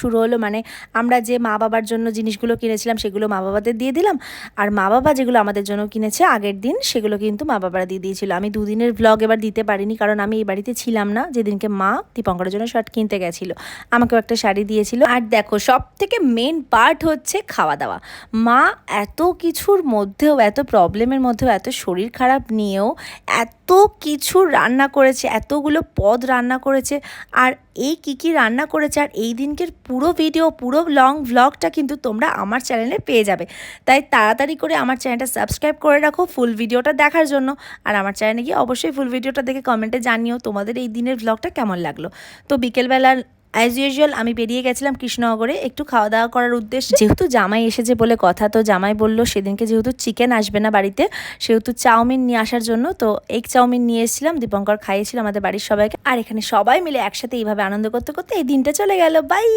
শুরু হলো। মানে আমরা যে মা বাবার জন্য জিনিসগুলো কিনেছিলাম সেগুলো মা বাবাদের দিয়ে দিলাম, আর মা বাবা যেগুলো আমাদের জন্য কিনেছে আগের দিন সেগুলো কিন্তু মা বাবারা দিয়ে দিয়েছিল। আমি দুদিনের ব্লগ এবার দিতে পারিনি, কারণ আমি এই বাড়িতে ছিলাম না যেদিনকে মা দীপঙ্করের জন্য শার্ট কিনতে গেছিলো। আমাকেও একটা শাড়ি দিয়েছিল। আর দেখো, সব থেকে মেন পার্ট হচ্ছে খাওয়া দাওয়া। মা এত কিছুর মধ্যেও, এত প্রবলেমের মধ্যেও, এত শরীর খারাপ নিয়েও এত কিছু রান্না করেছে, এতগুলো পদ রান্না করেছে। আর এই কী রান্না করেছে আর এই দিনকের পুরো ভিডিও, পুরো লং ভ্লগটা কিন্তু তোমরা আমার চ্যানেলে পেয়ে যাবে। তাই তাড়াতাড়ি করে আমার চ্যানেলটা সাবস্ক্রাইব করে রাখো ফুল ভিডিওটা দেখার জন্য। আর আমার চ্যানেলে গিয়ে অবশ্যই ফুল ভিডিওটা দেখে কমেন্টে জানিও তোমাদের এই দিনের ভ্লগটা কেমন লাগলো। তো বিকেলবেলা অ্যাজ ইউজুয়াল আমি বেরিয়ে গেছিলাম কৃষ্ণনগরে একটু খাওয়া দাওয়া করার উদ্দেশ্যে। যেহেতু জামাই এসেছে বলে কথা, তো জামাই বললো সেদিনকে যেহেতু চিকেন আসবে না বাড়িতে, সেহেতু চাউমিন নিয়ে আসার জন্য। তো এগ চাউমিন নিয়ে এসেছিলাম, দীপঙ্কর খাইয়েছিল আমাদের বাড়ির সবাইকে। আর এখানে সবাই মিলে একসাথে এইভাবে আনন্দ করতে করতে এই দিনটা চলে গেল। বাই।